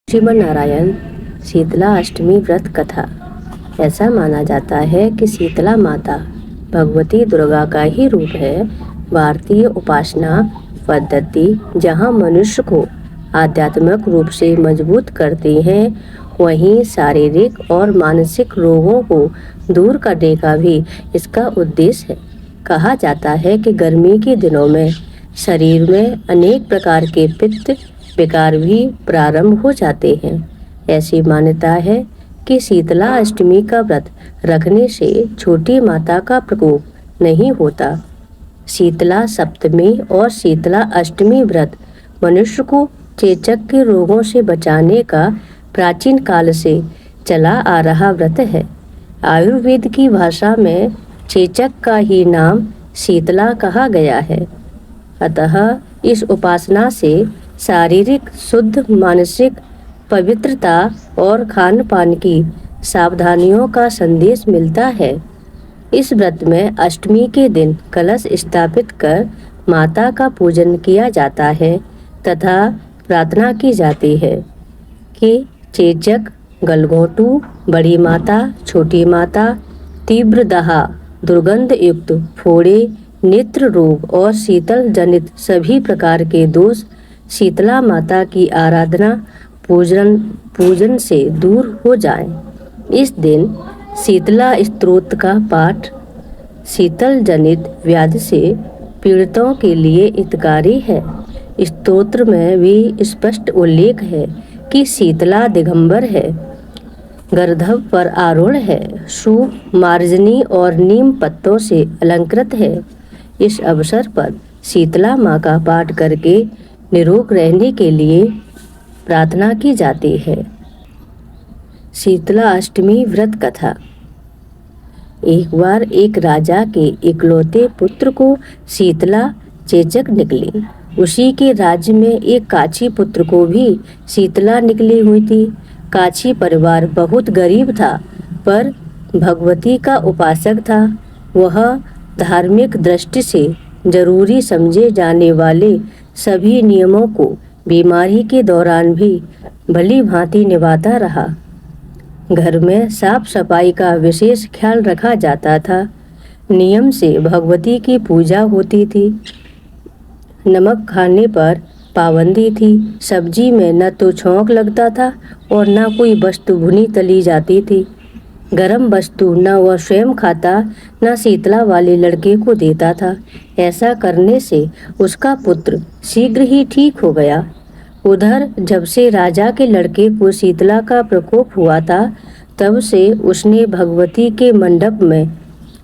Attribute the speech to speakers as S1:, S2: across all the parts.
S1: श्रीमन नारायण शीतला अष्टमी व्रत कथा। ऐसा माना जाता है कि शीतला माता भगवती दुर्गा का ही रूप है। भारतीय उपासना पद्धति जहाँ मनुष्य को आध्यात्मिक रूप से मजबूत करती है, वहीं शारीरिक और मानसिक रोगों को दूर करने का भी इसका उद्देश्य है। कहा जाता है कि गर्मी के दिनों में शरीर में अनेक प्रकार के पित्त विकार भी प्रारंभ हो जाते हैं। ऐसी मान्यता है कि शीतला अष्टमी का व्रत रखने से छोटी माता का प्रकोप नहीं होता। शीतला सप्तमी और शीतला अष्टमी व्रत मनुष्य को चेचक के रोगों से बचाने का प्राचीन काल से चला आ रहा व्रत है। आयुर्वेद की भाषा में चेचक का ही नाम शीतला कहा गया है। अतः इस उपासना से शारीरिक शुद्ध, मानसिक पवित्रता और खान पान की सावधानियों का संदेश मिलता है। इस व्रत में अष्टमी के दिन कलश स्थापित कर माता का पूजन किया जाता है तथा प्रार्थना की जाती है कि चेचक, गलघोंटू, बड़ी माता, छोटी माता, तीव्र दाह, दुर्गंध युक्त फोड़े, नेत्र रोग और शीतल जनित सभी प्रकार के दोष शीतला माता की आराधना पूजन से दूर हो जाएं। इस दिन शीतला स्तोत्र का पाठ शीतल जनित व्याधि से पीड़ितों के लिए हितकारी है। स्तोत्र में भी स्पष्ट उल्लेख है कि शीतला दिगंबर है, गर्दभ पर आरूढ़ है, शुभ मार्जनी और नीम पत्तों से अलंकृत है। इस अवसर पर शीतला माँ का पाठ करके निरोग रहने के लिए प्रार्थना की जाती है। शीतला अष्टमी व्रत कथा। एक बार एक राजा के इकलौते पुत्र को शीतला चेचक निकली। उसी के राज्य में एक काछी पुत्र को भी शीतला निकली हुई थी। काछी परिवार बहुत गरीब था, पर भगवती का उपासक था। वह धार्मिक दृष्टि से जरूरी समझे जाने वाले सभी नियमों को बीमारी के दौरान भी भली भांति निभाता रहा। घर में साफ सफाई का विशेष ख्याल रखा जाता था। नियम से भगवती की पूजा होती थी। नमक खाने पर पाबंदी थी। सब्जी में न तो छौंक लगता था और न कोई वस्तु भुनी तली जाती थी। गरम वस्तु न वह स्वयं खाता, न शीतला वाले लड़के को देता था। ऐसा करने से उसका पुत्र शीघ्र ही ठीक हो गया। उधर जब से राजा के लड़के को शीतला का प्रकोप हुआ था, तब से उसने भगवती के मंडप में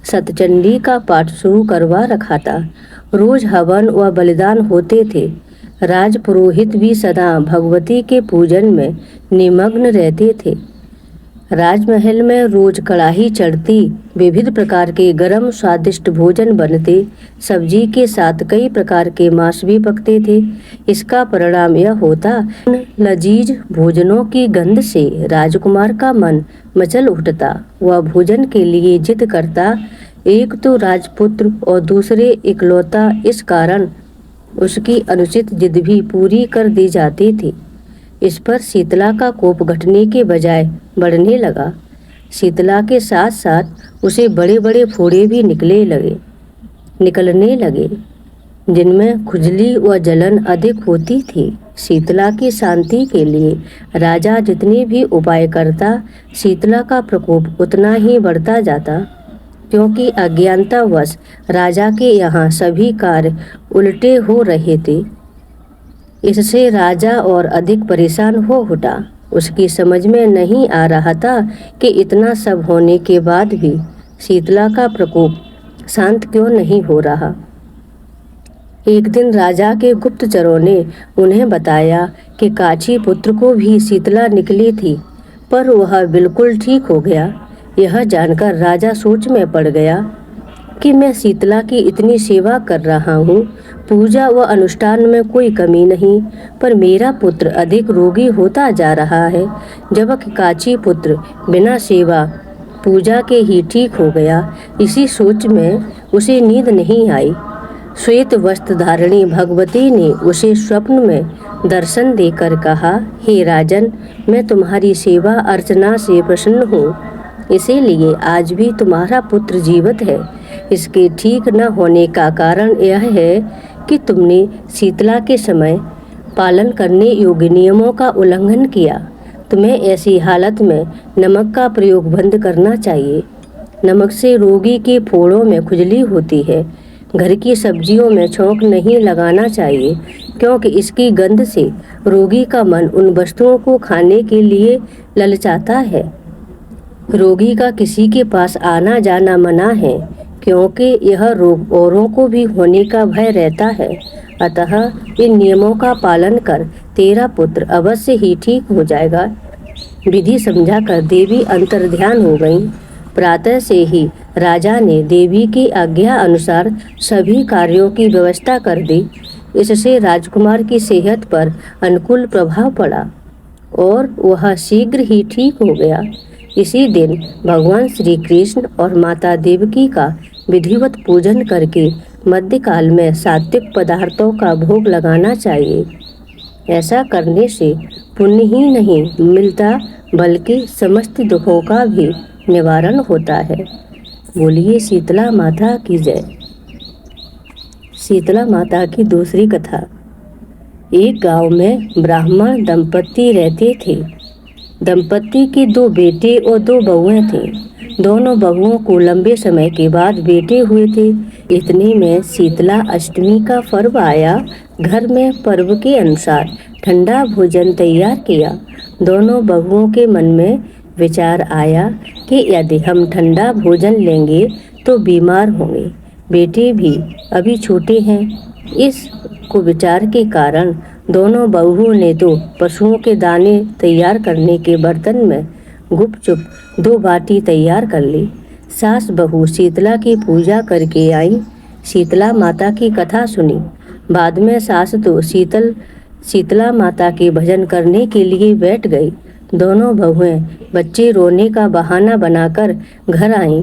S1: सतचंडी का पाठ शुरू करवा रखा था। रोज हवन व बलिदान होते थे। राज पुरोहित भी सदा भगवती के पूजन में निमग्न रहते थे। राजमहल में रोज कड़ाही चढ़ती, विविध प्रकार के गरम स्वादिष्ट भोजन बनते, सब्जी के साथ कई प्रकार के मांस भी पकते थे। इसका परिणाम यह होता, लजीज भोजनों की गंध से राजकुमार का मन मचल उठता। वह भोजन के लिए जिद करता। एक तो राजपुत्र और दूसरे इकलौता, इस कारण उसकी अनुचित जिद भी पूरी कर दी जाती थी। इस पर शीतला का कोप घटने के बजाय बढ़ने लगा। शीतला के साथ साथ उसे बड़े बड़े फोड़े भी निकलने लगे, जिनमें खुजली व जलन अधिक होती थी। शीतला की शांति के लिए राजा जितने भी उपाय करता, शीतला का प्रकोप उतना ही बढ़ता जाता, क्योंकि अज्ञानतावश राजा के यहाँ सभी कार्य उल्टे हो रहे थे। इससे राजा और अधिक परेशान हो उठा। उसकी समझ में नहीं आ रहा था कि इतना सब होने के बाद भी शीतला का प्रकोप शांत क्यों नहीं हो रहा। एक दिन राजा के गुप्तचरों ने उन्हें बताया कि काछी पुत्र को भी शीतला निकली थी, पर वह बिल्कुल ठीक हो गया। यह जानकर राजा सोच में पड़ गया कि मैं शीतला की इतनी सेवा कर रहा हूँ, पूजा व अनुष्ठान में कोई कमी नहीं, पर मेरा पुत्र अधिक रोगी होता जा रहा है, जबकि काछी पुत्र बिना सेवा पूजा के ही ठीक हो गया। इसी सोच में उसे नींद नहीं आई। श्वेत वस्त्र धारिणी भगवती ने उसे स्वप्न में दर्शन देकर कहा, हे राजन, मैं तुम्हारी सेवा अर्चना से प्रसन्न हूँ, इसीलिए आज भी तुम्हारा पुत्र जीवित है। इसके ठीक न होने का कारण यह है कि तुमने शीतला के समय पालन करने योग्य नियमों का उल्लंघन किया। तुम्हें ऐसी हालत में नमक का प्रयोग बंद करना चाहिए। नमक से रोगी के फोड़ों में खुजली होती है। घर की सब्जियों में छौंक नहीं लगाना चाहिए, क्योंकि इसकी गंध से रोगी का मन उन वस्तुओं को खाने के लिए ललचाता है। रोगी का किसी के पास आना जाना मना है, क्योंकि यह रोग औरों को भी होने का भय रहता है। अतः इन नियमों का पालन कर तेरा पुत्र अवश्य ही ठीक हो जाएगा। विधि समझाकर देवी अंतर्ध्यान हो गईं। प्रातः से ही राजा ने देवी की आज्ञा अनुसार सभी कार्यों की व्यवस्था कर दी। इससे राजकुमार की सेहत पर अनुकूल प्रभाव पड़ा और वह शीघ्र ही ठीक हो गया। इसी दिन भगवान श्री कृष्ण और माता देवकी का विधिवत पूजन करके मध्यकाल में सात्विक पदार्थों का भोग लगाना चाहिए। ऐसा करने से पुण्य ही नहीं मिलता, बल्कि समस्त दुखों का भी निवारण होता है। बोलिए शीतला माता की जय। शीतला माता की दूसरी कथा। एक गांव में ब्राह्मण दंपति रहते थे। दंपति के 2 बेटे और 2 बहुएं थे। दोनों बहुओं को लंबे समय के बाद बेटे हुए थे। इतने में शीतला अष्टमी का पर्व आया। घर में पर्व के अनुसार ठंडा भोजन तैयार किया। दोनों बहुओं के मन में विचार आया कि यदि हम ठंडा भोजन लेंगे तो बीमार होंगे। बेटे भी अभी छोटे हैं। इस कुविचार के कारण दोनों बहुओं ने तो पशुओं के दाने तैयार करने के बर्तन में गुपचुप 2 बाटी तैयार कर ली। सास बहू शीतला की पूजा करके आई। शीतला माता की कथा सुनी। बाद में सास तो शीतला माता के भजन करने के लिए बैठ गई। दोनों बहुएं बच्चे रोने का बहाना बनाकर घर आईं।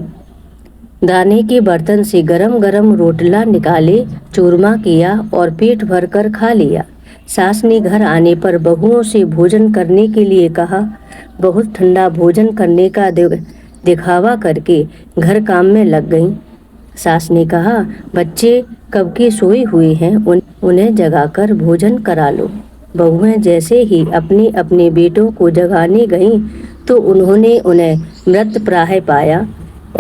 S1: दाने के बर्तन से गरम गरम रोटला निकाले, चूरमा किया और पेट भर कर खा लिया। सास ने घर आने पर बहुओं से भोजन करने के लिए कहा। बहुत ठंडा भोजन करने का दिखावा करके घर काम में लग गईं। सास ने कहा, बच्चे कब के सोए हुए हैं, उन्हें जगाकर भोजन करा लो। बहुएं जैसे ही अपने अपने बेटों को जगाने गईं तो उन्होंने उन्हें मृत प्राय पाया।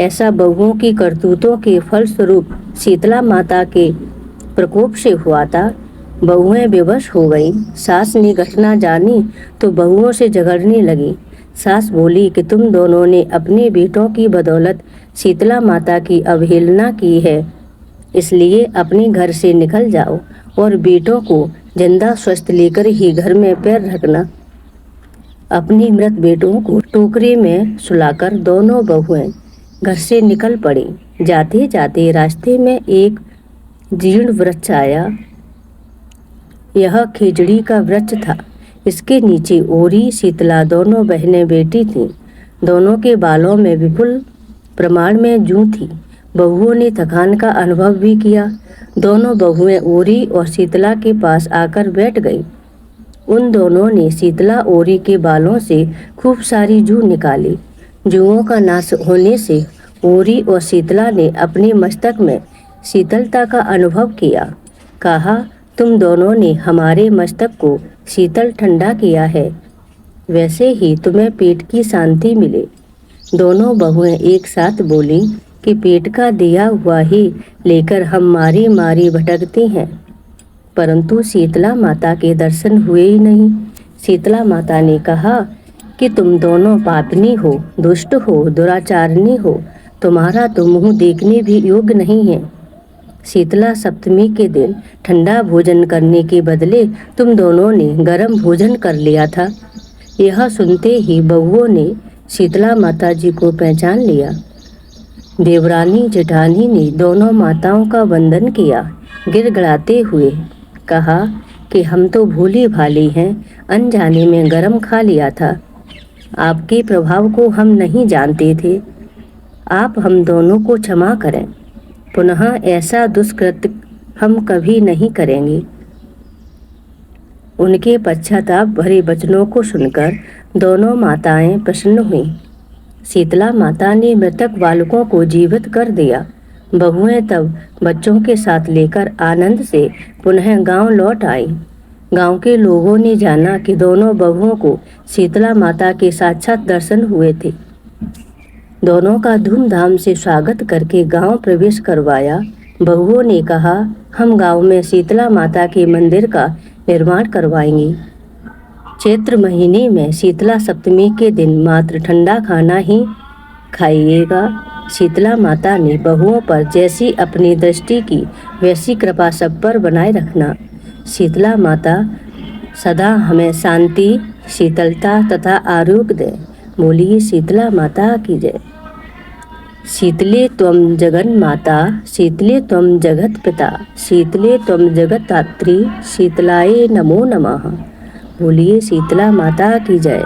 S1: ऐसा बहुओं की करतूतों के फलस्वरूप शीतला माता के प्रकोप से हुआ था। बहुएं बेबस हो गईं। सास ने घटना जानी तो बहुओं से झगड़ने लगी। सास बोली कि तुम दोनों ने अपने बेटों की बदौलत शीतला माता की अवहेलना की है, इसलिए अपने घर से निकल जाओ और बेटों को जिंदा स्वस्थ लेकर ही घर में पैर रखना। अपने मृत बेटों को टोकरे में सुलाकर दोनों बहुएं घर से निकल पड़ी। जाते जाते रास्ते में एक जीर्ण वृक्ष आया। यह खिजड़ी का वृक्ष था। इसके नीचे ओरी शीतला दोनों बहनें बैठी थीं। दोनों के बालों में विपुल प्रमाण में जूं थी। बहुओं ने थकान का अनुभव भी किया। दोनों बहुएं ओरी और शीतला के पास आकर बैठ गई। उन दोनों ने शीतला ओरी के बालों से खूब सारी जूं निकाली। जूओं का नाश होने से ओरी और शीतला ने अपने मस्तक में शीतलता का अनुभव किया। कहा, तुम दोनों ने हमारे मस्तक को शीतल ठंडा किया है, वैसे ही तुम्हें पेट की शांति मिले। दोनों बहुएं एक साथ बोली कि पेट का दिया हुआ ही लेकर हम मारी मारी भटकती हैं, परंतु शीतला माता के दर्शन हुए ही नहीं। शीतला माता ने कहा कि तुम दोनों पापनी हो, दुष्ट हो, दुराचारणी हो। तुम्हारा तो मुँह देखने भी योग्य नहीं है। शीतला सप्तमी के दिन ठंडा भोजन करने के बदले तुम दोनों ने गर्म भोजन कर लिया था। यह सुनते ही बहुओं ने शीतला माता जी को पहचान लिया। देवरानी जेठानी ने दोनों माताओं का वंदन किया। गिड़गिड़ाते हुए कहा कि हम तो भोली भाली हैं, अनजाने में गरम खा लिया था। आपके प्रभाव को हम नहीं जानते थे। आप हम दोनों को क्षमा करें। पुनः ऐसा दुष्कृत्य हम कभी नहीं करेंगे। उनके पश्चाताप भरे वचनों को सुनकर दोनों माताएं प्रसन्न हुईं। शीतला माता ने मृतक बालकों को जीवित कर दिया। बहुएं तब बच्चों के साथ लेकर आनंद से पुनः गांव लौट आईं। गांव के लोगों ने जाना कि दोनों बहुओं को शीतला माता के साक्षात दर्शन हुए थे। दोनों का धूमधाम से स्वागत करके गांव प्रवेश करवाया। बहुओं ने कहा, हम गांव में शीतला माता के मंदिर का निर्माण करवाएंगे। चैत्र महीने में शीतला सप्तमी के दिन मात्र ठंडा खाना ही खाइएगा। शीतला माता ने बहुओं पर जैसी अपनी दृष्टि की वैसी कृपा सब पर बनाए रखना। शीतला माता सदा हमें शांति, शीतलता तथा आरोग्य दे। बोलिए शीतला माता की जय। शीतले त्वं जगन माता, शीतले त्वं जगत पिता, शीतले त्वं जगत धात्री, शीतलाय नमो नमः। बोलिए शीतला माता की जय।